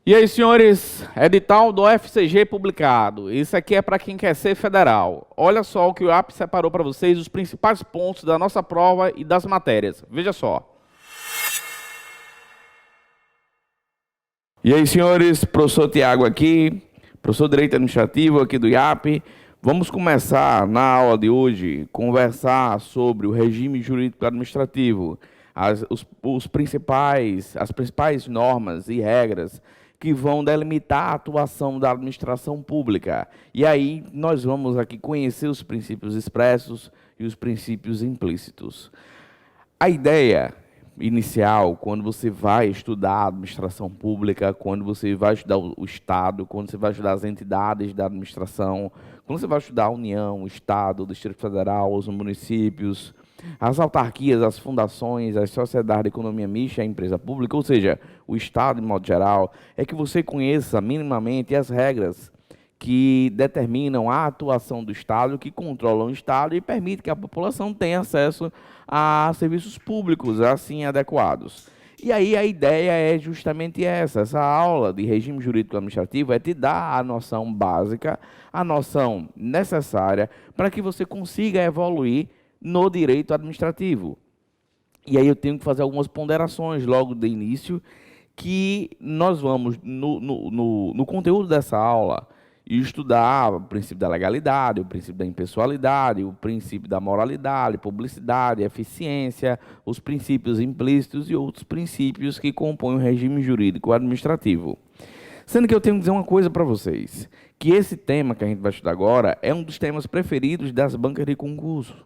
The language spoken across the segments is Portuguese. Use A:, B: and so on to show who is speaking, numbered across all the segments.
A: E aí, senhores, edital do FCG publicado. Isso aqui é para quem quer ser federal. Olha só o que o IAP separou para vocês, os principais pontos da nossa prova e das matérias. Veja só. E aí, senhores, professor Tiago aqui, professor de Direito Administrativo aqui do IAP. Vamos começar, na aula de hoje, conversar sobre o regime jurídico administrativo, as principais normas e regras que vão delimitar a atuação da administração pública. E aí nós vamos aqui conhecer os princípios expressos e os princípios implícitos. A ideia inicial, quando você vai estudar a administração pública, quando você vai estudar o Estado, quando você vai estudar as entidades da administração, quando você vai estudar a União, o Estado, o Distrito Federal, os municípios, as autarquias, as fundações, as sociedades de economia mista e a empresa pública, ou seja, o Estado de modo geral, é que você conheça minimamente as regras que determinam a atuação do Estado, que controlam o Estado e permitem que a população tenha acesso a serviços públicos assim adequados. E aí a ideia é justamente essa aula de regime jurídico administrativo é te dar a noção básica, a noção necessária para que você consiga evoluir no direito administrativo. E aí eu tenho que fazer algumas ponderações logo de início, que nós vamos, no conteúdo dessa aula, estudar o princípio da legalidade, o princípio da impessoalidade, o princípio da moralidade, publicidade, eficiência, os princípios implícitos e outros princípios que compõem o regime jurídico administrativo. Sendo que eu tenho que dizer uma coisa para vocês, que esse tema que a gente vai estudar agora é um dos temas preferidos das bancas de concurso.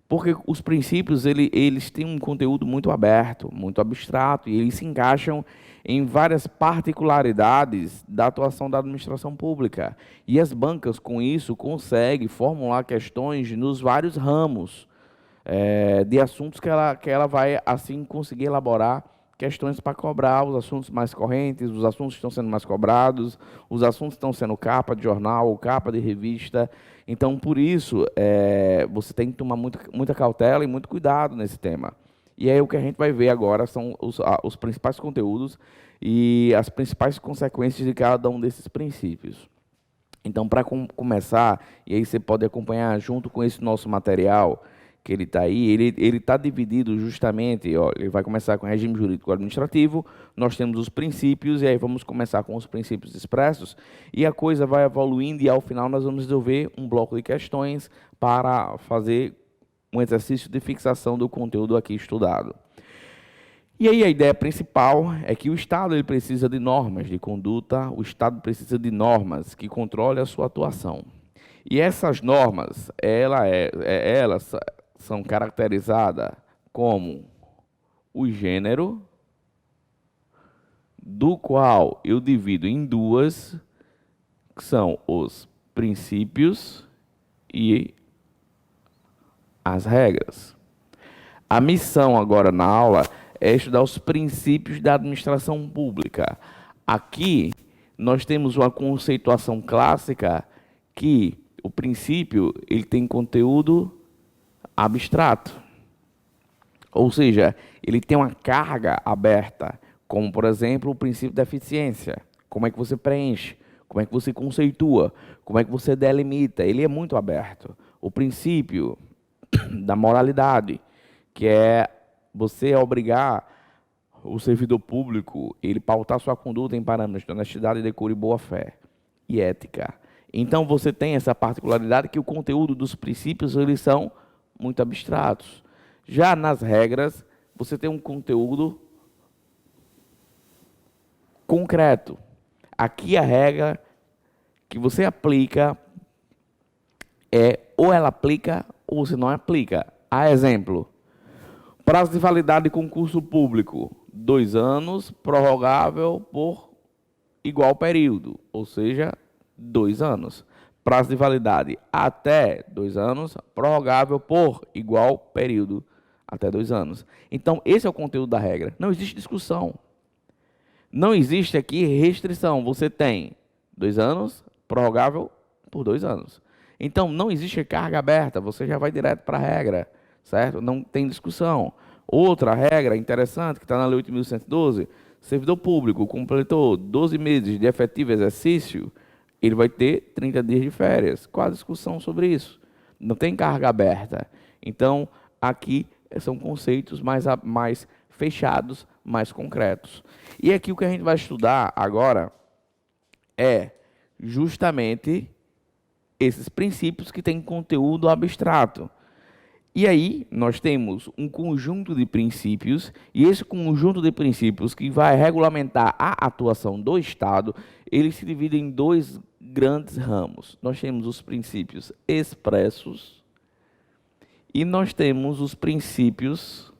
A: Porque os princípios, eles têm um conteúdo muito aberto, muito abstrato, e eles se encaixam em várias particularidades da atuação da administração pública. E as bancas, com isso, conseguem formular questões nos vários ramos de assuntos que ela vai, assim, conseguir elaborar questões para cobrar os assuntos mais correntes, os assuntos que estão sendo mais cobrados, os assuntos que estão sendo capa de jornal, capa de revista. Então, por isso, você tem que tomar muita cautela e muito cuidado nesse tema. E aí o que a gente vai ver agora são os principais conteúdos e as principais consequências de cada um desses princípios. Então, para começar, e aí você pode acompanhar junto com esse nosso material, que ele está aí, ele está dividido justamente, ó, ele vai começar com o regime jurídico administrativo, nós temos os princípios, e aí vamos começar com os princípios expressos, e a coisa vai evoluindo, e ao final nós vamos desenvolver um bloco de questões para fazer um exercício de fixação do conteúdo aqui estudado. E aí a ideia principal é que o Estado ele precisa de normas de conduta, o Estado precisa de normas que controlem a sua atuação. E essas normas, elas são caracterizadas como o gênero, do qual eu divido em duas, que são os princípios e as regras. A missão agora na aula é estudar os princípios da administração pública. Aqui nós temos uma conceituação clássica que o princípio ele tem conteúdo abstrato, ou seja, ele tem uma carga aberta, como por exemplo o princípio da eficiência. Como é que você preenche? Como é que você conceitua? Como é que você delimita? Ele é muito aberto. O princípio da moralidade, que é você obrigar o servidor público, ele pautar sua conduta em parâmetros de honestidade, decoro e boa-fé e ética. Então você tem essa particularidade que o conteúdo dos princípios eles são muito abstratos. Já nas regras, você tem um conteúdo concreto. Aqui a regra que você aplica ou ela aplica ou você não aplica. A exemplo, prazo de validade de concurso público, 2 anos, prorrogável por igual período, ou seja, 2 anos. Prazo de validade até 2 anos, prorrogável por igual período, até 2 anos. Então, esse é o conteúdo da regra. Não existe discussão. Não existe aqui restrição. Você tem 2 anos, prorrogável por 2 anos. Então, não existe carga aberta. Você já vai direto para a regra, certo? Não tem discussão. Outra regra interessante, que está na Lei 8.112, servidor público completou 12 meses de efetivo exercício, ele vai ter 30 dias de férias. Qual a discussão sobre isso? Não tem carga aberta. Então, aqui são conceitos mais fechados, mais concretos. E aqui o que a gente vai estudar agora é justamente esses princípios que têm conteúdo abstrato. E aí, nós temos um conjunto de princípios, e esse conjunto de princípios que vai regulamentar a atuação do Estado, ele se divide em dois grandes ramos. Nós temos os princípios expressos e nós temos os princípios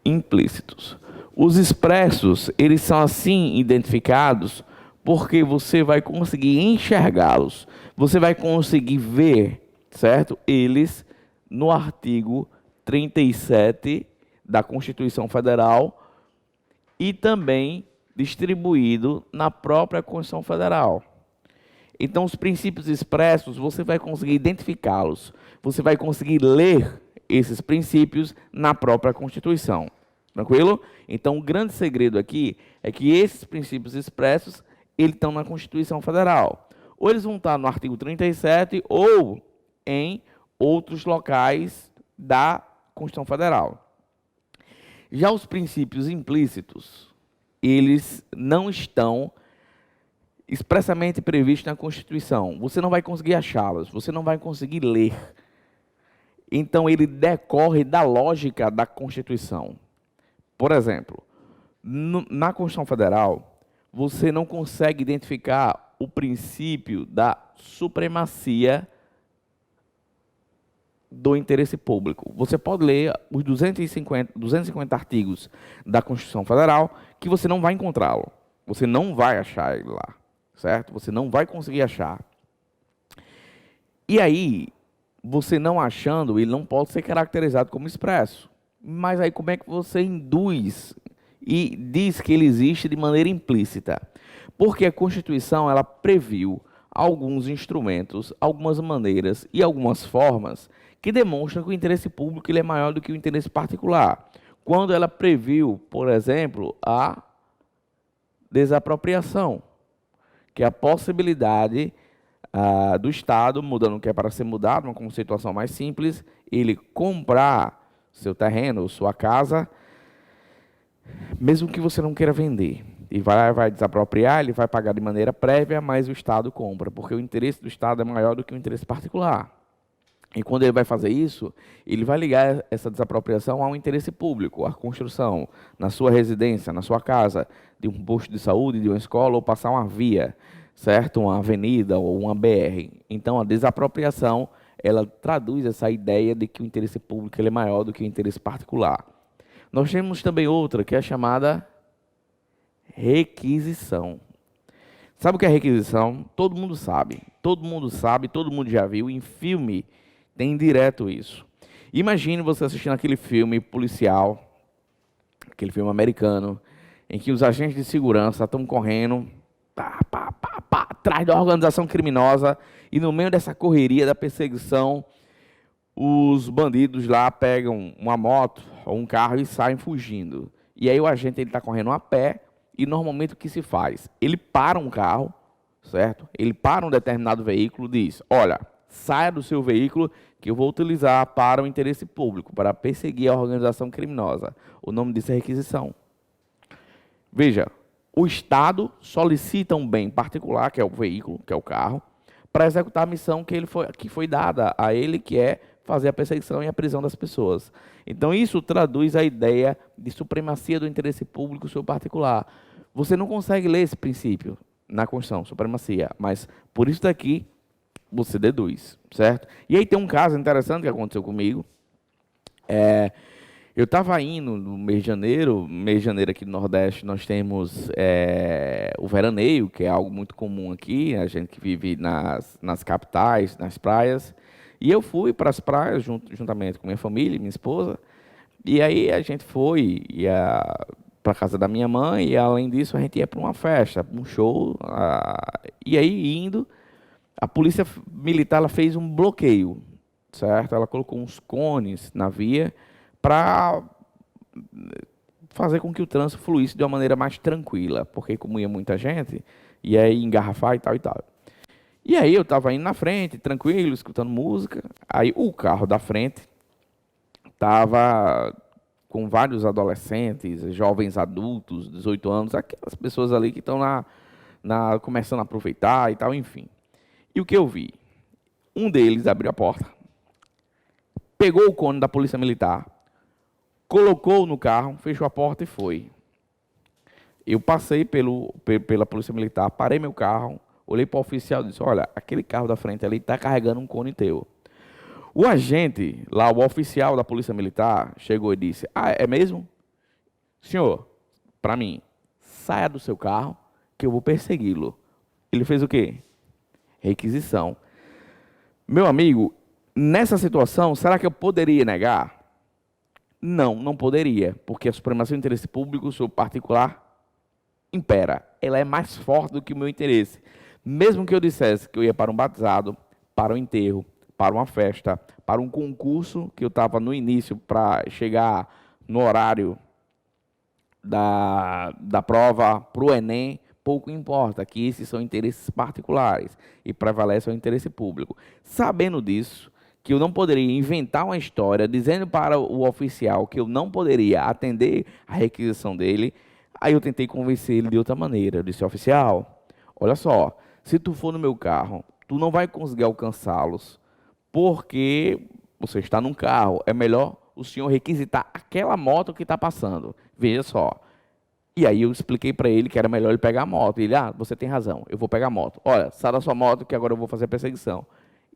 A: implícitos. Os expressos, eles são assim identificados porque você vai conseguir enxergá-los, você vai conseguir ver, certo? Eles no artigo 37 da Constituição Federal e também distribuído na própria Constituição Federal. Então, os princípios expressos, você vai conseguir identificá-los, você vai conseguir ler esses princípios na própria Constituição. Tranquilo? Então, o grande segredo aqui é que esses princípios expressos, eles estão na Constituição Federal. Ou eles vão estar no artigo 37 ou em outros locais da Constituição Federal. Já os princípios implícitos, eles não estão expressamente previstos na Constituição. Você não vai conseguir achá-los, você não vai conseguir ler. Então, ele decorre da lógica da Constituição. Por exemplo, na Constituição Federal, você não consegue identificar o princípio da supremacia do interesse público. Você pode ler os 250 artigos da Constituição Federal que você não vai encontrá-lo. Você não vai achar ele lá, certo? Você não vai conseguir achar. E aí, você não achando, ele não pode ser caracterizado como expresso. Mas aí como é que você induz e diz que ele existe de maneira implícita? Porque a Constituição, ela previu alguns instrumentos, algumas maneiras e algumas formas que demonstram que o interesse público ele é maior do que o interesse particular. Quando ela previu, por exemplo, a desapropriação, que é a possibilidade do Estado, mudando o que é para ser mudado, uma conceituação mais simples, ele comprar seu terreno, sua casa, mesmo que você não queira vender. E vai desapropriar, ele vai pagar de maneira prévia, mas o Estado compra, porque o interesse do Estado é maior do que o interesse particular. E quando ele vai fazer isso, ele vai ligar essa desapropriação a um interesse público, a construção na sua residência, na sua casa, de um posto de saúde, de uma escola, ou passar uma via, certo? Uma avenida ou uma BR. Então, a desapropriação, ela traduz essa ideia de que o interesse público ele é maior do que o interesse particular. Nós temos também outra, que é a chamada requisição. Sabe o que é requisição? Todo mundo sabe, todo mundo já viu. Em filme tem direto isso. Imagine você assistindo aquele filme policial, aquele filme americano, em que os agentes de segurança estão correndo atrás da organização criminosa, e no meio dessa correria, da perseguição, os bandidos lá pegam uma moto ou um carro e saem fugindo. E aí o agente está correndo a pé, e normalmente o que se faz? Ele para um carro, certo? Ele para um determinado veículo e diz, olha, saia do seu veículo que eu vou utilizar para o interesse público, para perseguir a organização criminosa. O nome disso é requisição. Veja, o Estado solicita um bem particular, que é o veículo, que é o carro, para executar a missão que foi dada a ele, que é fazer a perseguição e a prisão das pessoas. Então, isso traduz a ideia de supremacia do interesse público sobre o particular. Você não consegue ler esse princípio na Constituição, supremacia, mas por isso daqui você deduz, certo? E aí tem um caso interessante que aconteceu comigo. Eu estava indo no mês de janeiro aqui no Nordeste, nós temos o veraneio, que é algo muito comum aqui, a gente que vive nas capitais, nas praias, e eu fui para as praias juntamente com minha família, minha esposa, e aí a gente ia para a casa da minha mãe, e além disso a gente ia para uma festa, um show, e aí indo, a polícia militar ela fez um bloqueio, certo? Ela colocou uns cones na via para fazer com que o trânsito fluísse de uma maneira mais tranquila, porque como ia muita gente, e aí engarrafar e tal e tal. E aí eu estava indo na frente, tranquilo, escutando música, aí o carro da frente estava com vários adolescentes, jovens adultos, 18 anos, aquelas pessoas ali que estão começando a aproveitar e tal, enfim. E o que eu vi? Um deles abriu a porta, pegou o cone da polícia militar, colocou no carro, fechou a porta e foi. Eu passei pela polícia militar, parei meu carro, olhei para o oficial e disse, olha, aquele carro da frente ali está carregando um cone teu. O agente, lá, o oficial da polícia militar, chegou e disse, ah, é mesmo? Senhor, para mim, saia do seu carro que eu vou persegui-lo. Ele fez o quê? Requisição. Meu amigo, nessa situação, será que eu poderia negar? Não, não poderia, porque a supremacia do interesse público sobre o particular impera. Ela é mais forte do que o meu interesse. Mesmo que eu dissesse que eu ia para um batizado, para um enterro, para uma festa, para um concurso, que eu estava no início para chegar no horário da prova para o Enem, pouco importa, que esses são interesses particulares e prevalece o interesse público. Sabendo disso, que eu não poderia inventar uma história dizendo para o oficial que eu não poderia atender a requisição dele, aí eu tentei convencer ele de outra maneira. Eu disse, oficial, olha só, se tu for no meu carro, tu não vai conseguir alcançá-los, porque você está num carro, é melhor o senhor requisitar aquela moto que está passando. Veja só. E aí eu expliquei para ele que era melhor ele pegar a moto. E ele, você tem razão, eu vou pegar a moto. Olha, sai da sua moto que agora eu vou fazer a perseguição.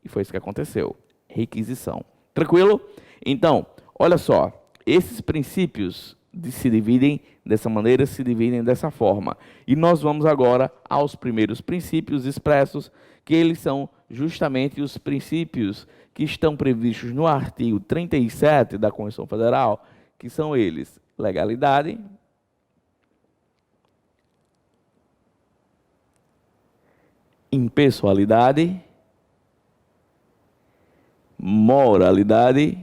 A: E foi isso que aconteceu. Requisição. Tranquilo? Então, olha só, esses princípios se dividem dessa maneira, se dividem dessa forma. E nós vamos agora aos primeiros princípios expressos, que eles são justamente os princípios que estão previstos no artigo 37 da Constituição Federal, que são eles: legalidade, impessoalidade, moralidade,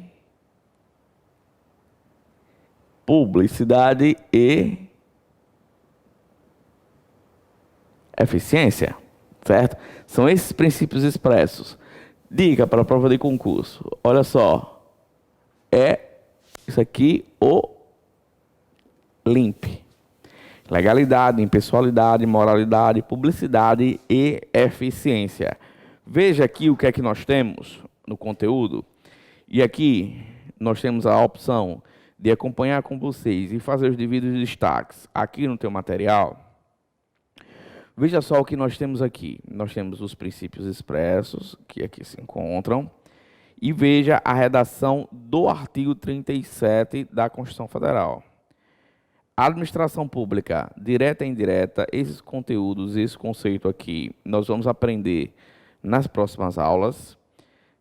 A: publicidade e eficiência, certo? São esses princípios expressos. Dica para a prova de concurso. Olha só, é isso aqui, o LIMP. Legalidade, impessoalidade, moralidade, publicidade e eficiência. Veja aqui o que é que nós temos no conteúdo. E aqui nós temos a opção de acompanhar com vocês e fazer os devidos destaques aqui no teu material. Veja só o que nós temos aqui. Nós temos os princípios expressos, que aqui se encontram, e veja a redação do artigo 37 da Constituição Federal. A administração pública, direta e indireta, esses conteúdos, esse conceito aqui, nós vamos aprender nas próximas aulas.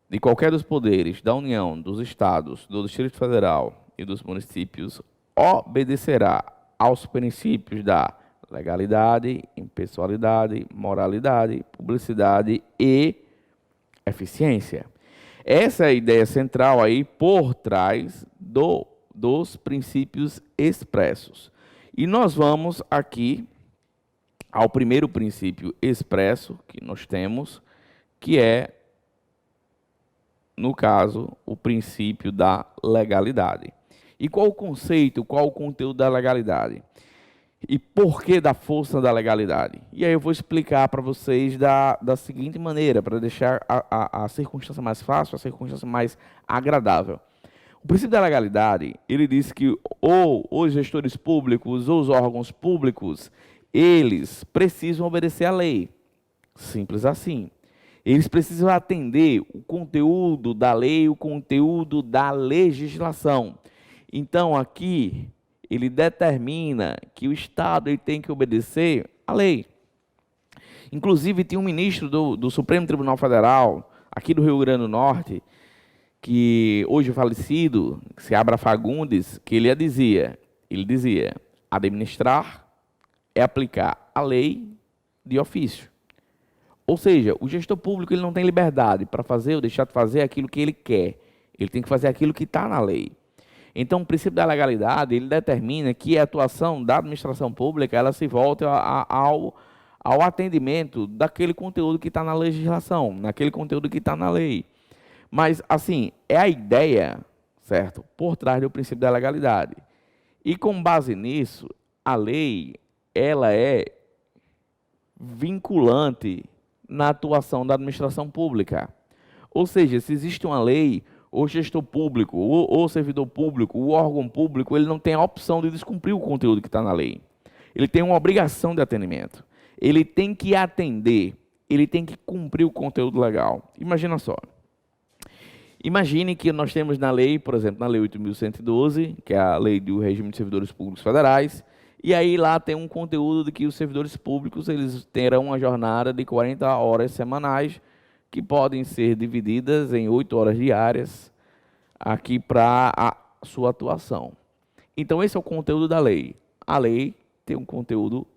A: De qualquer dos poderes da União, dos Estados, do Distrito Federal e dos municípios, obedecerá aos princípios da legalidade, impessoalidade, moralidade, publicidade e eficiência. Essa é a ideia central aí por trás dos princípios expressos. E nós vamos aqui ao primeiro princípio expresso que nós temos, que é, no caso, o princípio da legalidade. E qual o conceito, qual o conteúdo da legalidade? E por que da força da legalidade? E aí eu vou explicar para vocês da seguinte maneira, para deixar a circunstância mais fácil, a circunstância mais agradável. O princípio da legalidade, ele diz que ou os gestores públicos ou os órgãos públicos, eles precisam obedecer à lei. Simples assim. Eles precisam atender o conteúdo da lei, o conteúdo da legislação. Então, aqui, ele determina que o Estado ele tem que obedecer à lei. Inclusive, tinha um ministro do Supremo Tribunal Federal, aqui do Rio Grande do Norte, que hoje é falecido, Seabra Fagundes, que ele dizia, administrar é aplicar a lei de ofício. Ou seja, o gestor público ele não tem liberdade para fazer ou deixar de fazer aquilo que ele quer. Ele tem que fazer aquilo que está na lei. Então, o princípio da legalidade, ele determina que a atuação da administração pública, ela se volta ao atendimento daquele conteúdo que está na legislação, naquele conteúdo que está na lei. Mas, assim, é a ideia, certo, por trás do princípio da legalidade. E com base nisso, a lei, ela é vinculante na atuação da administração pública. Ou seja, se existe uma lei, o gestor público, o servidor público, o órgão público, ele não tem a opção de descumprir o conteúdo que está na lei. Ele tem uma obrigação de atendimento. Ele tem que atender, ele tem que cumprir o conteúdo legal. Imagina só. Imagine que nós temos na lei, por exemplo, na Lei 8.112, que é a Lei do Regime de Servidores Públicos Federais, e aí lá tem um conteúdo de que os servidores públicos eles terão uma jornada de 40 horas semanais, que podem ser divididas em 8 horas diárias, aqui para a sua atuação. Então, esse é o conteúdo da lei. A lei tem um conteúdo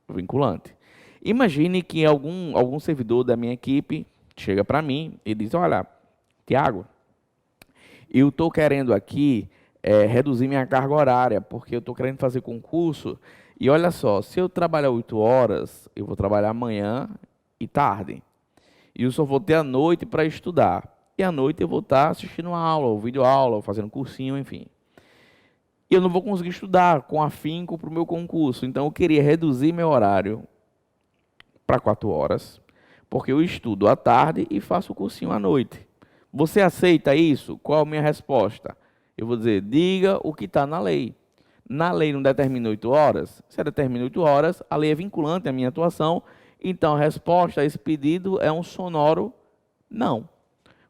A: vinculante. Imagine que algum servidor da minha equipe chega para mim e diz, olha, Tiago, eu estou querendo aqui reduzir minha carga horária, porque eu estou querendo fazer concurso, e olha só, se eu trabalhar 8 horas, eu vou trabalhar manhã e tarde, e eu só vou ter a noite para estudar, e à noite eu vou estar assistindo uma aula, ou videoaula, ou fazendo cursinho, enfim. E eu não vou conseguir estudar com afinco para o meu concurso, então eu queria reduzir meu horário para 4 horas, porque eu estudo à tarde e faço o cursinho à noite. Você aceita isso? Qual a minha resposta? Eu vou dizer, diga o que está na lei. Na lei não determina 8 horas? Se determina 8 horas, a lei é vinculante à minha atuação, então a resposta a esse pedido é um sonoro não.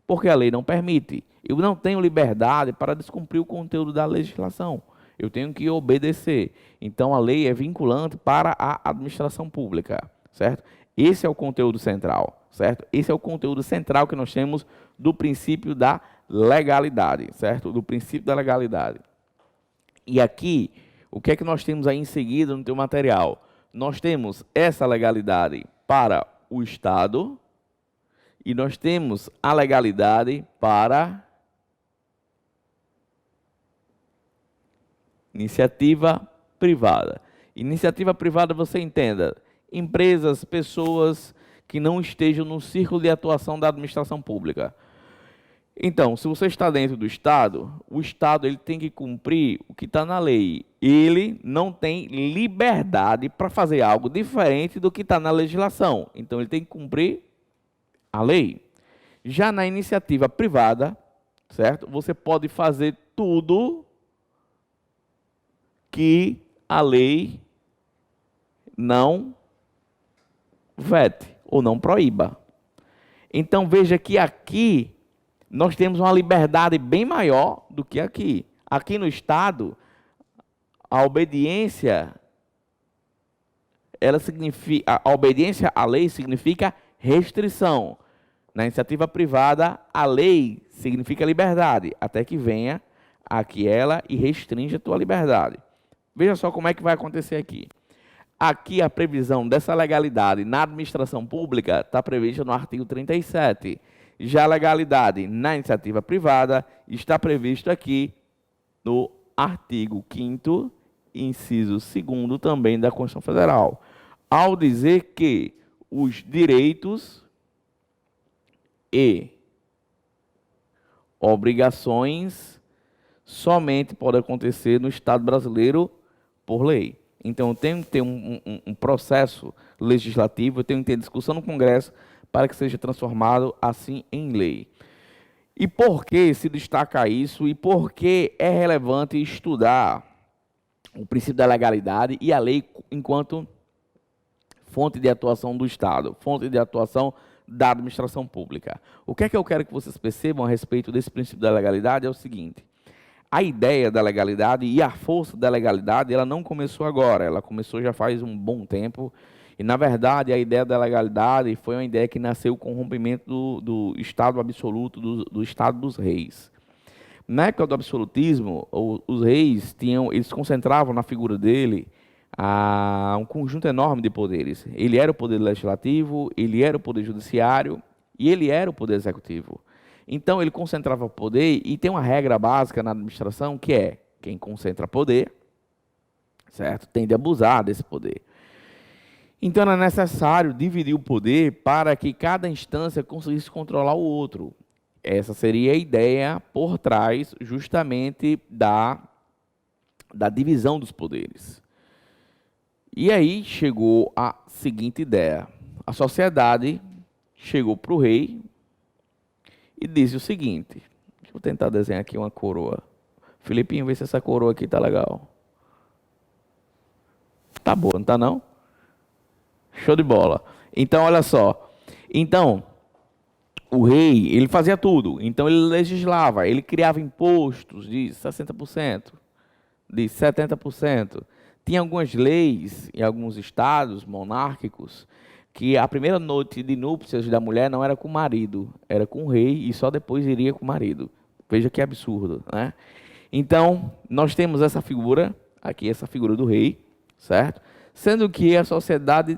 A: Porque a lei não permite. Eu não tenho liberdade para descumprir o conteúdo da legislação. Eu tenho que obedecer. Então a lei é vinculante para a administração pública, certo? Esse é o conteúdo central, certo? Esse é o conteúdo central que nós temos do princípio da legalidade, certo? Do princípio da legalidade. E aqui, o que é que nós temos aí em seguida no teu material? Nós temos essa legalidade para o Estado e nós temos a legalidade para iniciativa privada. Iniciativa privada, você entenda, empresas, pessoas que não estejam no círculo de atuação da administração pública. Então, se você está dentro do Estado, o Estado ele tem que cumprir o que está na lei. Ele não tem liberdade para fazer algo diferente do que está na legislação. Então, ele tem que cumprir a lei. Já na iniciativa privada, certo? Você pode fazer tudo que a lei não vete ou não proíba. Então, veja que aqui nós temos uma liberdade bem maior do que aqui. Aqui no Estado, a obediência, a obediência à lei significa restrição. Na iniciativa privada, a lei significa liberdade, até que venha aquela e restringe a tua liberdade. Veja só como é que vai acontecer aqui. Aqui a previsão dessa legalidade na administração pública está prevista no artigo 37. Já a legalidade na iniciativa privada está previsto aqui no artigo 5º, inciso 2º também da Constituição Federal, ao dizer que os direitos e obrigações somente podem acontecer no Estado brasileiro por lei. Então, eu tenho que ter um processo legislativo, eu tenho que ter discussão no Congresso para que seja transformado assim em lei. E por que se destaca isso e por que é relevante estudar o princípio da legalidade e a lei enquanto fonte de atuação do Estado, fonte de atuação da administração pública? O que é que eu quero que vocês percebam a respeito desse princípio da legalidade é o seguinte: a ideia da legalidade e a força da legalidade, ela não começou agora, ela começou já faz um bom tempo. E, na verdade, a ideia da legalidade foi uma ideia que nasceu com o rompimento do Estado absoluto, do Estado dos reis. Na época do absolutismo, os reis eles concentravam na figura dele um conjunto enorme de poderes. Ele era o poder legislativo, ele era o poder judiciário e ele era o poder executivo. Então, ele concentrava o poder e tem uma regra básica na administração que é: Quem concentra poder, certo? Tende a abusar desse poder. Então, é necessário dividir o poder para que cada instância conseguisse controlar o outro. Essa seria a ideia por trás, justamente, da divisão dos poderes. E aí chegou a seguinte ideia. A sociedade chegou para o rei e disse o seguinte. Deixa eu tentar desenhar aqui uma coroa. Filipinho, vê se essa coroa aqui tá legal. Tá boa, não tá não? Show de bola. Então, olha só. Então, o rei, ele fazia tudo. Então, ele legislava, ele criava impostos de 60%, de 70%. Tinha algumas leis em alguns estados monárquicos que a primeira noite de núpcias da mulher não era com o marido, era com o rei e só depois iria com o marido. Veja que absurdo, né? Então, nós temos essa figura, aqui essa figura do rei, certo? Sendo que a sociedade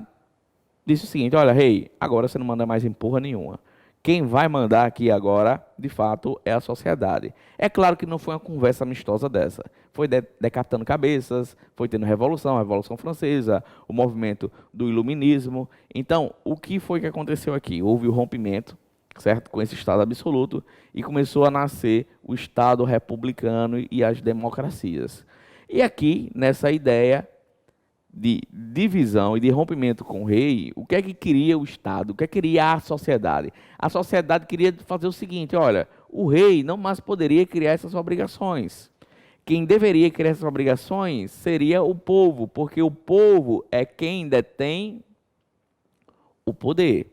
A: disse o seguinte, olha, rei, agora você não manda mais em porra nenhuma. Quem vai mandar aqui agora, de fato, é a sociedade. É claro que não foi uma conversa amistosa dessa. Foi decapitando cabeças, foi tendo revolução, a Revolução Francesa, o movimento do Iluminismo. Então, o que foi que aconteceu aqui? Houve o rompimento, certo? Com esse Estado absoluto e começou a nascer o Estado republicano e as democracias. E aqui, nessa ideia de divisão e de rompimento com o rei, o que é que queria o Estado? O que é que queria a sociedade? A sociedade queria fazer o seguinte, olha, o rei não mais poderia criar essas obrigações. Quem deveria criar essas obrigações seria o povo, porque o povo é quem detém o poder,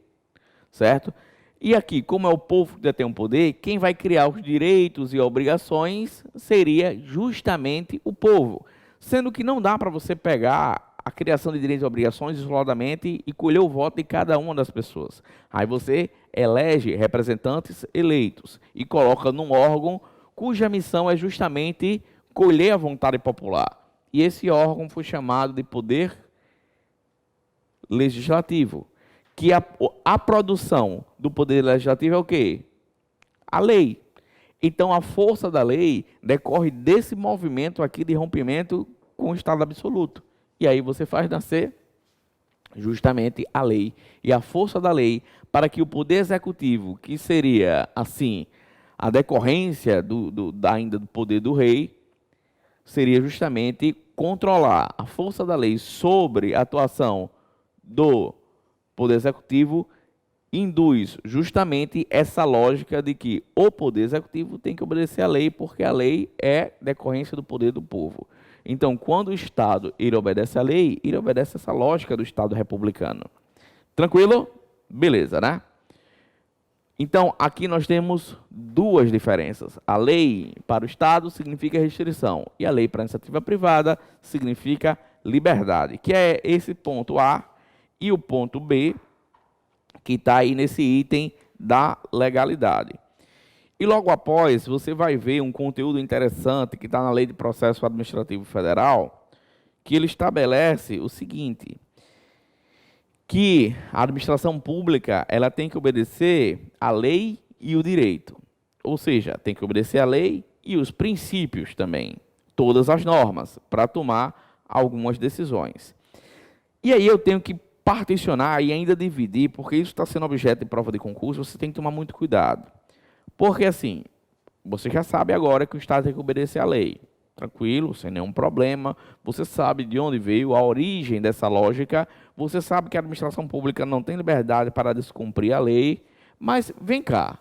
A: certo? E aqui, como é o povo que detém o poder, quem vai criar os direitos e obrigações seria justamente o povo. Sendo que não dá para você pegar a criação de direitos e obrigações isoladamente e colher o voto de cada uma das pessoas. Aí você elege representantes eleitos e coloca num órgão cuja missão é justamente colher a vontade popular. E esse órgão foi chamado de poder legislativo. Que a produção do poder legislativo é o quê? A lei. Então, a força da lei decorre desse movimento aqui de rompimento com o Estado absoluto. E aí você faz nascer justamente a lei. E a força da lei para que o poder executivo, que seria, assim, a decorrência ainda do poder do rei, seria justamente controlar a força da lei sobre a atuação do poder executivo, induz justamente essa lógica de que o poder executivo tem que obedecer à lei, porque a lei é decorrência do poder do povo. Então, quando o Estado ele obedece à lei, ele obedece essa lógica do Estado republicano. Tranquilo? Beleza, né? Então, aqui nós temos duas diferenças. A lei para o Estado significa restrição, e a lei para a iniciativa privada significa liberdade, que é esse ponto A e o ponto B, que está aí nesse item da legalidade. E logo após, você vai ver um conteúdo interessante que está na Lei de Processo Administrativo Federal, que ele estabelece o seguinte, que a administração pública ela tem que obedecer à lei e o direito. Ou seja, tem que obedecer à lei e os princípios também, todas as normas, para tomar algumas decisões. E aí eu tenho que particionar e ainda dividir, porque isso está sendo objeto de prova de concurso, você tem que tomar muito cuidado. Porque assim, você já sabe agora que o Estado tem que obedecer à lei. Tranquilo, sem nenhum problema. Você sabe de onde veio a origem dessa lógica. Você sabe que a administração pública não tem liberdade para descumprir a lei. Mas vem cá.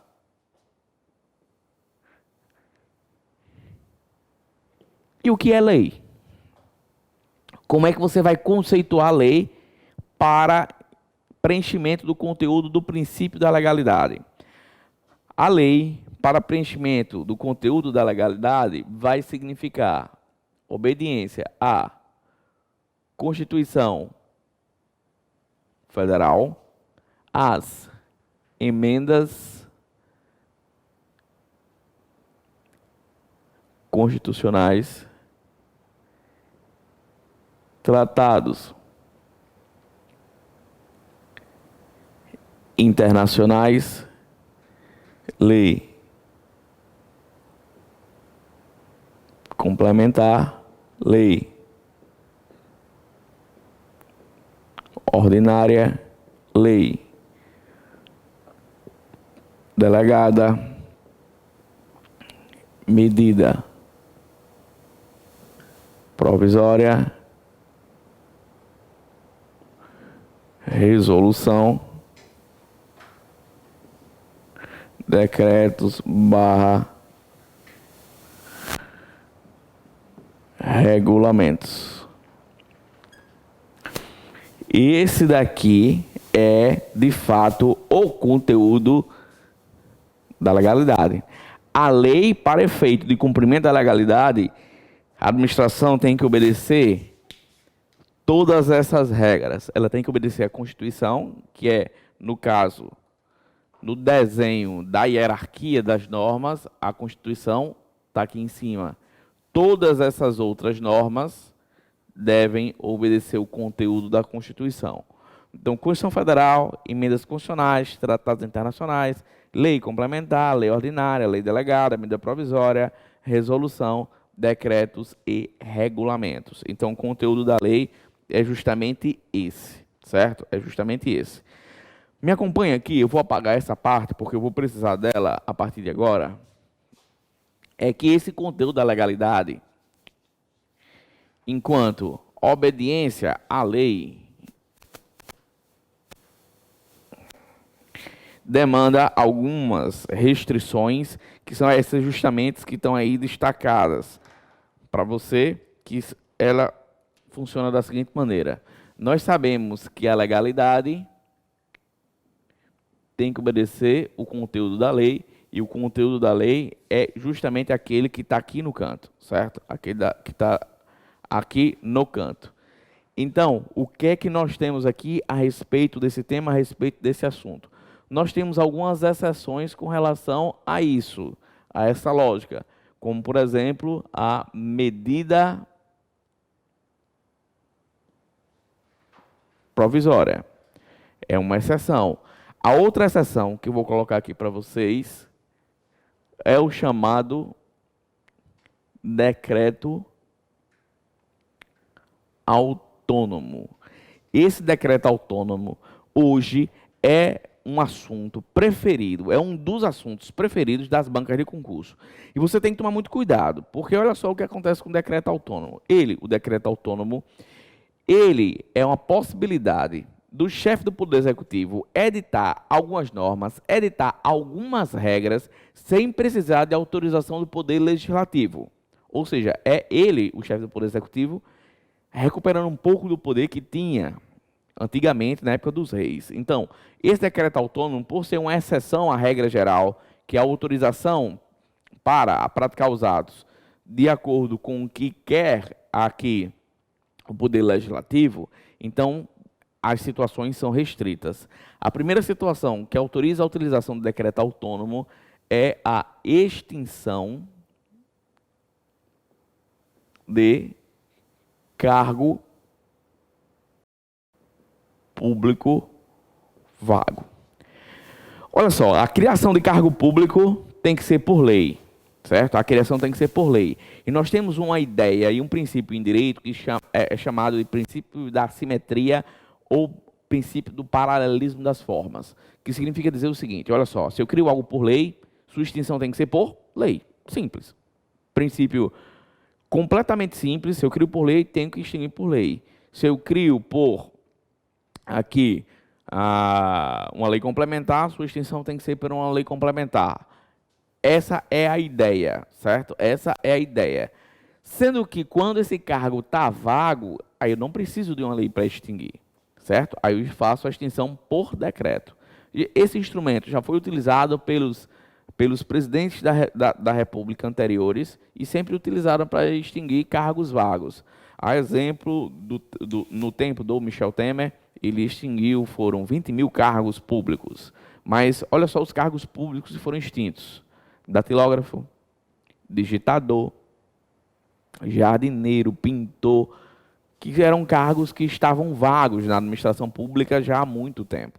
A: E o que é lei? Como é que você vai conceituar a lei para preenchimento do conteúdo do princípio da legalidade? A lei, para preenchimento do conteúdo da legalidade, vai significar obediência à Constituição Federal, às emendas constitucionais, tratados internacionais, lei complementar, lei ordinária, lei delegada, medida provisória, resolução, decretos barra regulamentos. Esse daqui é, de fato, o conteúdo da legalidade. A lei, para efeito de cumprimento da legalidade, a administração tem que obedecer todas essas regras. Ela tem que obedecer à Constituição, que é, no caso, no desenho da hierarquia das normas, a Constituição está aqui em cima. Todas essas outras normas devem obedecer o conteúdo da Constituição. Então, Constituição Federal, emendas constitucionais, tratados internacionais, lei complementar, lei ordinária, lei delegada, medida provisória, resolução, decretos e regulamentos. Então, o conteúdo da lei é justamente esse, certo? É justamente esse. Me acompanha aqui, eu vou apagar essa parte, porque eu vou precisar dela a partir de agora. É que esse conteúdo da legalidade, enquanto obediência à lei, demanda algumas restrições, que são essas justamente que estão aí destacadas para você, que ela funciona da seguinte maneira. Nós sabemos que a legalidade tem que obedecer o conteúdo da lei, e o conteúdo da lei é justamente aquele que está aqui no canto, certo? Aquele que está aqui no canto. Então, o que é que nós temos aqui a respeito desse tema, a respeito desse assunto? Nós temos algumas exceções com relação a isso, a essa lógica, como, por exemplo, a medida provisória. É uma exceção. A outra exceção que eu vou colocar aqui para vocês é o chamado decreto autônomo. Esse decreto autônomo hoje é um assunto preferido, é um dos assuntos preferidos das bancas de concurso. E você tem que tomar muito cuidado, porque olha só o que acontece com o decreto autônomo. O decreto autônomo, ele é uma possibilidade do chefe do Poder Executivo editar algumas normas, editar algumas regras, sem precisar de autorização do Poder Legislativo. Ou seja, é ele, o chefe do Poder Executivo, recuperando um pouco do poder que tinha antigamente, na época dos reis. Então, esse decreto autônomo, por ser uma exceção à regra geral, que é a autorização para praticar os atos de acordo com o que quer aqui o Poder Legislativo, então as situações são restritas. A primeira situação que autoriza a utilização do decreto autônomo é a extinção de cargo público vago. Olha só, a criação de cargo público tem que ser por lei, certo? A criação tem que ser por lei. E nós temos uma ideia e um princípio em direito que é chamado de princípio da simetria ou princípio do paralelismo das formas, que significa dizer o seguinte, olha só, se eu crio algo por lei, sua extinção tem que ser por lei. Simples. Princípio completamente simples, se eu crio por lei, tenho que extinguir por lei. Se eu crio por aqui uma lei complementar, sua extinção tem que ser por uma lei complementar. Essa é a ideia, certo? Essa é a ideia. Sendo que quando esse cargo está vago, aí eu não preciso de uma lei para extinguir, certo? Aí eu faço a extinção por decreto. E esse instrumento já foi utilizado pelos presidentes da República anteriores e sempre utilizaram para extinguir cargos vagos. A exemplo, no tempo do Michel Temer, ele extinguiu, foram 20 mil cargos públicos. Mas olha só os cargos públicos que foram extintos. Datilógrafo, digitador, jardineiro, pintor, que eram cargos que estavam vagos na administração pública já há muito tempo.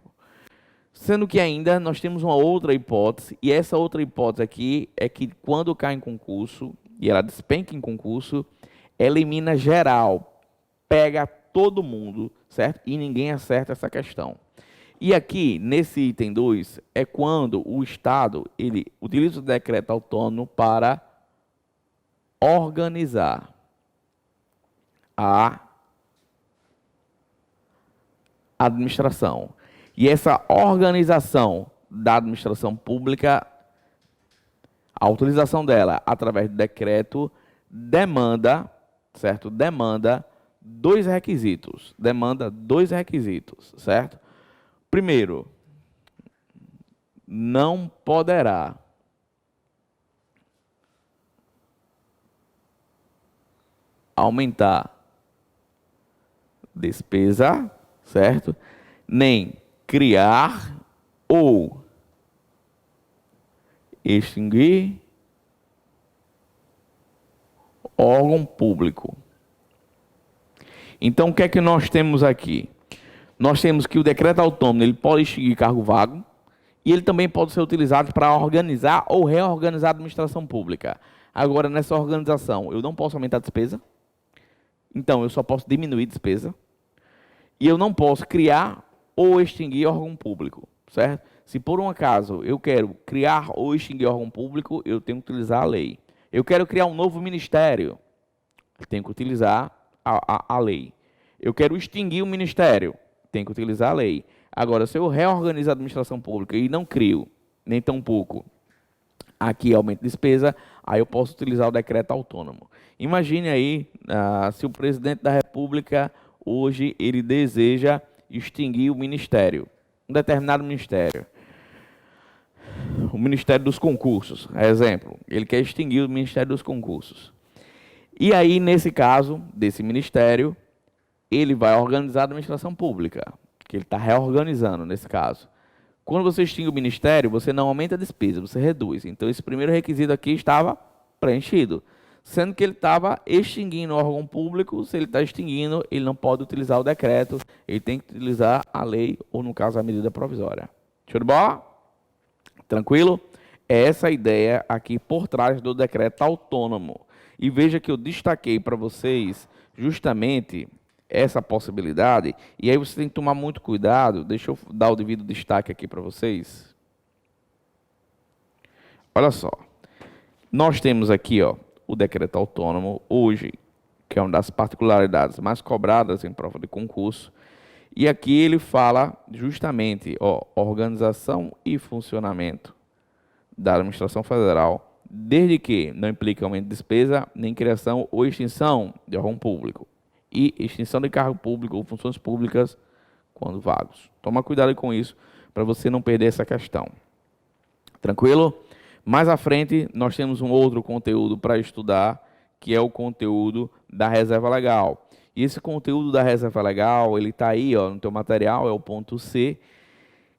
A: Sendo que ainda nós temos uma outra hipótese, e essa outra hipótese aqui é que quando cai em concurso, e ela despenca em concurso, elimina geral, pega todo mundo, certo? E ninguém acerta essa questão. E aqui, nesse item 2, é quando o Estado ele utiliza o decreto autônomo para organizar a administração. E essa organização da administração pública, a utilização dela através do decreto, demanda, certo? Demanda dois requisitos. Demanda dois requisitos, certo? Primeiro, não poderá aumentar despesa, certo? Nem criar ou extinguir órgão público. Então, o que é que nós temos aqui? Nós temos que o decreto autônomo ele pode extinguir cargo vago e ele também pode ser utilizado para organizar ou reorganizar a administração pública. Agora, nessa organização, eu não posso aumentar a despesa, então eu só posso diminuir a despesa, e eu não posso criar ou extinguir órgão público, certo? Se por um acaso eu quero criar ou extinguir órgão público, eu tenho que utilizar a lei. Eu quero criar um novo ministério, eu tenho que utilizar a lei. Eu quero extinguir o ministério, tenho que utilizar a lei. Agora, se eu reorganizo a administração pública e não crio, nem tampouco aqui aumento de despesa, aí eu posso utilizar o decreto autônomo. Imagine aí, se o presidente da República hoje ele deseja extinguir o ministério, um determinado ministério. O Ministério dos Concursos, exemplo. Ele quer extinguir o Ministério dos Concursos. E aí, nesse caso, desse ministério, ele vai organizar a administração pública, que ele está reorganizando nesse caso. Quando você extingue o ministério, você não aumenta a despesa, você reduz. Então, esse primeiro requisito aqui estava preenchido. Sendo que ele estava extinguindo o órgão público, se ele está extinguindo, ele não pode utilizar o decreto, ele tem que utilizar a lei, ou no caso, a medida provisória. Show de bola? Tranquilo? É essa a ideia aqui por trás do decreto autônomo. E veja que eu destaquei para vocês justamente essa possibilidade, e aí você tem que tomar muito cuidado. Deixa eu dar o devido destaque aqui para vocês. Olha só, nós temos aqui o decreto autônomo hoje, que é uma das particularidades mais cobradas em prova de concurso, e aqui ele fala justamente organização e funcionamento da administração federal, desde que não implique aumento de despesa, nem criação ou extinção de órgão público, e extinção de cargo público ou funções públicas quando vagos. Toma cuidado com isso, para você não perder essa questão. Tranquilo? Mais à frente, nós temos um outro conteúdo para estudar, que é o conteúdo da reserva legal. E esse conteúdo da reserva legal, ele está aí no teu material, é o ponto C,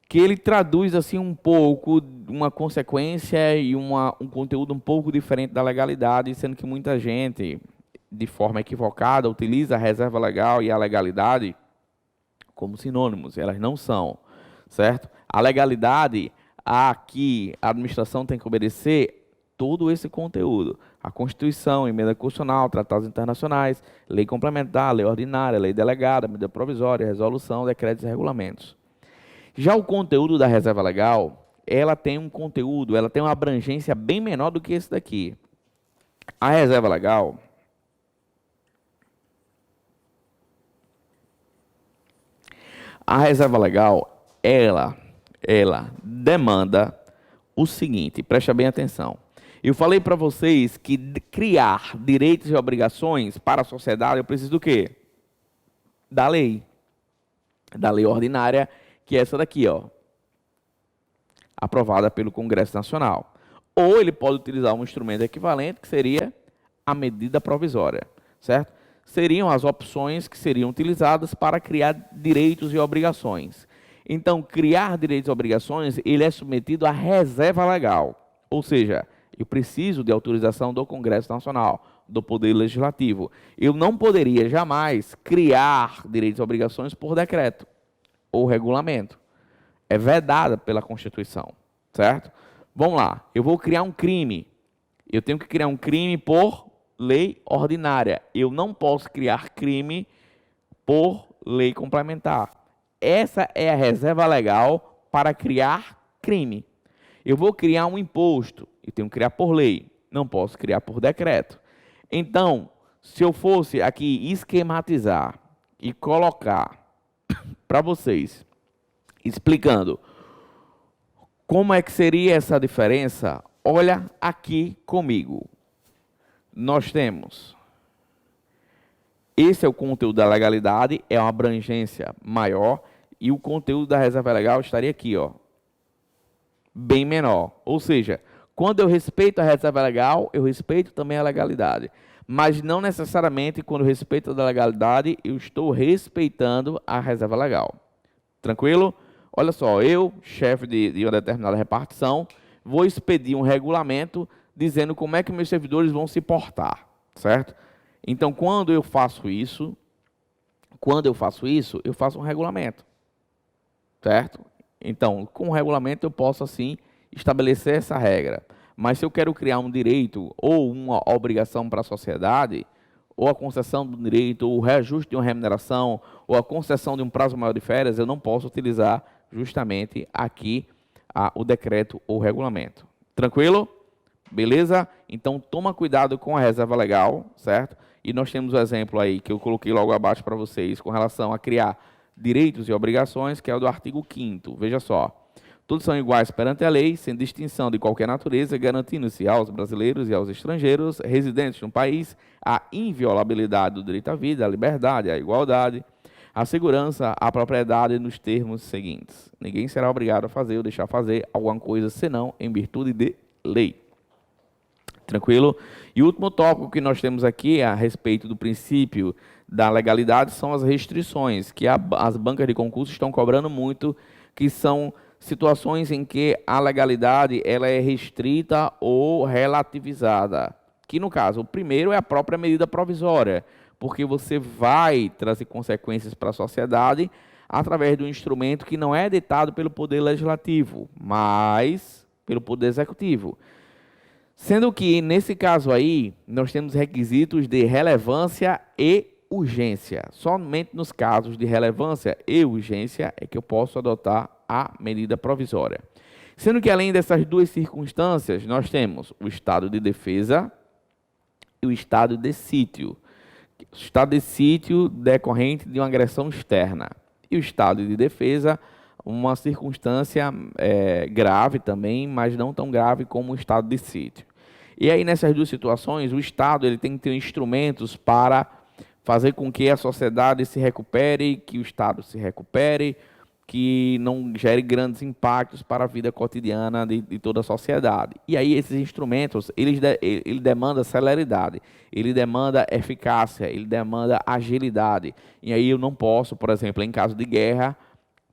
A: que ele traduz assim um pouco uma consequência e um conteúdo um pouco diferente da legalidade, sendo que muita gente, de forma equivocada, utiliza a reserva legal e a legalidade como sinônimos. Elas não são, certo? A legalidade, aqui a administração tem que obedecer todo esse conteúdo. A Constituição, emenda constitucional, tratados internacionais, lei complementar, lei ordinária, lei delegada, medida provisória, resolução, decretos e regulamentos. Já o conteúdo da reserva legal, ela tem um conteúdo, ela tem uma abrangência bem menor do que esse daqui. A reserva legal, ela demanda o seguinte, presta bem atenção. Eu falei para vocês que criar direitos e obrigações para a sociedade, eu preciso do quê? Da lei ordinária, que é essa daqui, aprovada pelo Congresso Nacional. Ou ele pode utilizar um instrumento equivalente, que seria a medida provisória, certo? Seriam as opções que seriam utilizadas para criar direitos e obrigações. Então, criar direitos e obrigações, ele é submetido à reserva legal. Ou seja, eu preciso de autorização do Congresso Nacional, do Poder Legislativo. Eu não poderia jamais criar direitos e obrigações por decreto ou regulamento. É vedada pela Constituição, certo? Vamos lá, eu vou criar um crime. Eu tenho que criar um crime por lei ordinária. Eu não posso criar crime por lei complementar. Essa é a reserva legal para criar crime. Eu vou criar um imposto, eu tenho que criar por lei, não posso criar por decreto. Então, se eu fosse aqui esquematizar e colocar para vocês, explicando como é que seria essa diferença, olha aqui comigo. Nós temos, esse é o conteúdo da legalidade, é uma abrangência maior, e o conteúdo da reserva legal estaria aqui, ó, bem menor. Ou seja, quando eu respeito a reserva legal, eu respeito também a legalidade. Mas não necessariamente quando eu respeito a legalidade, eu estou respeitando a reserva legal. Tranquilo? Olha só, eu, chefe de uma determinada repartição, vou expedir um regulamento dizendo como é que meus servidores vão se portar, certo? Então, quando eu faço isso, eu faço um regulamento, certo? Então, com o regulamento eu posso, assim, estabelecer essa regra. Mas se eu quero criar um direito ou uma obrigação para a sociedade, ou a concessão de um direito, ou o reajuste de uma remuneração, ou a concessão de um prazo maior de férias, eu não posso utilizar justamente aqui o decreto ou regulamento. Tranquilo? Beleza? Então, toma cuidado com a reserva legal, certo? E nós temos o exemplo aí que eu coloquei logo abaixo para vocês com relação a criar direitos e obrigações, que é o do artigo 5º. Veja só. Todos são iguais perante a lei, sem distinção de qualquer natureza, garantindo-se aos brasileiros e aos estrangeiros residentes no país a inviolabilidade do direito à vida, à liberdade, à igualdade, à segurança, à propriedade nos termos seguintes. Ninguém será obrigado a fazer ou deixar fazer alguma coisa senão em virtude de lei. Tranquilo? E o último tópico que nós temos aqui a respeito do princípio da legalidade são as restrições, que as bancas de concurso estão cobrando muito, que são situações em que a legalidade ela é restrita ou relativizada. Que, no caso, o primeiro é a própria medida provisória, porque você vai trazer consequências para a sociedade através de um instrumento que não é ditado pelo Poder Legislativo, mas pelo Poder Executivo. Sendo que, nesse caso aí, nós temos requisitos de relevância e urgência. Somente nos casos de relevância e urgência é que eu posso adotar a medida provisória. Sendo que, além dessas duas circunstâncias, nós temos o estado de defesa e o estado de sítio. O estado de sítio decorrente de uma agressão externa. E o estado de defesa, uma circunstância grave também, mas não tão grave como o estado de sítio. E aí, nessas duas situações, o Estado ele tem que ter instrumentos para fazer com que a sociedade se recupere, que o Estado se recupere, que não gere grandes impactos para a vida cotidiana de toda a sociedade. E aí, esses instrumentos, ele demanda celeridade, ele demanda eficácia, ele demanda agilidade. E aí eu não posso, por exemplo, em caso de guerra,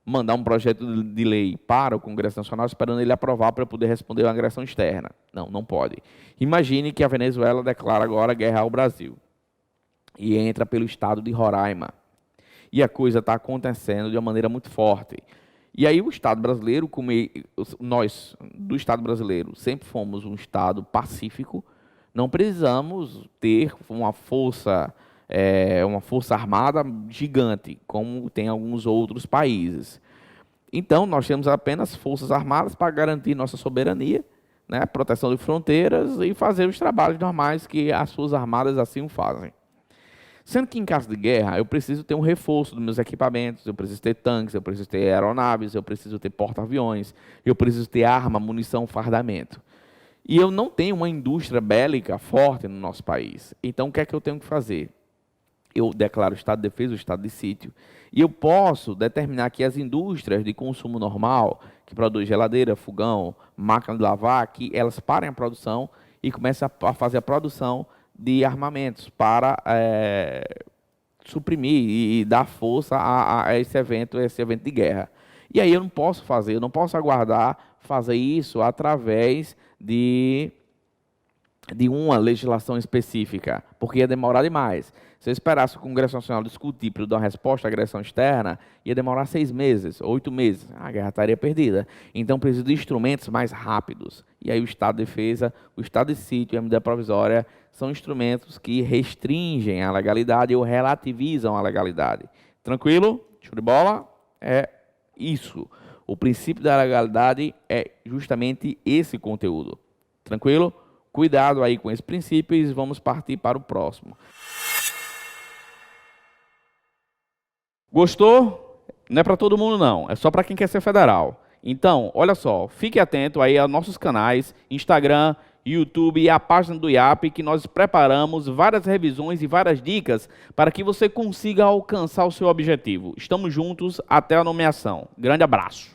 A: mandar um projeto de lei para o Congresso Nacional esperando ele aprovar para poder responder uma agressão externa. Não, não pode. Imagine que a Venezuela declara agora guerra ao Brasil e entra pelo estado de Roraima. E a coisa está acontecendo de uma maneira muito forte. E aí o Estado brasileiro, como nós do Estado brasileiro sempre fomos um Estado pacífico, não precisamos ter uma força armada gigante, como tem alguns outros países. Então, nós temos apenas forças armadas para garantir nossa soberania, né, proteção de fronteiras e fazer os trabalhos normais que as forças armadas assim o fazem. Sendo que, em caso de guerra, eu preciso ter um reforço dos meus equipamentos, eu preciso ter tanques, eu preciso ter aeronaves, eu preciso ter porta-aviões, eu preciso ter arma, munição, fardamento. E eu não tenho uma indústria bélica forte no nosso país. Então, o que é que eu tenho que fazer? Eu declaro o estado de defesa, o estado de sítio, e eu posso determinar que as indústrias de consumo normal, que produzem geladeira, fogão, máquina de lavar, que elas parem a produção e comecem a fazer a produção de armamentos para suprimir e dar força a esse evento de guerra. E aí eu não posso aguardar fazer isso através de uma legislação específica, porque ia demorar demais. Se eu esperasse o Congresso Nacional discutir para dar uma resposta à agressão externa, ia demorar 6 meses, 8 meses. A guerra estaria perdida. Então, precisa de instrumentos mais rápidos. E aí o Estado de Defesa, o Estado de Sítio e a medida provisória são instrumentos que restringem a legalidade ou relativizam a legalidade. Tranquilo? Show de bola? É isso. O princípio da legalidade é justamente esse conteúdo. Tranquilo? Cuidado aí com esse princípio e vamos partir para o próximo. Gostou? Não é para todo mundo não, é só para quem quer ser federal. Então, olha só, fique atento aí aos nossos canais, Instagram, YouTube e a página do IAP, que nós preparamos várias revisões e várias dicas para que você consiga alcançar o seu objetivo. Estamos juntos até a nomeação. Grande abraço.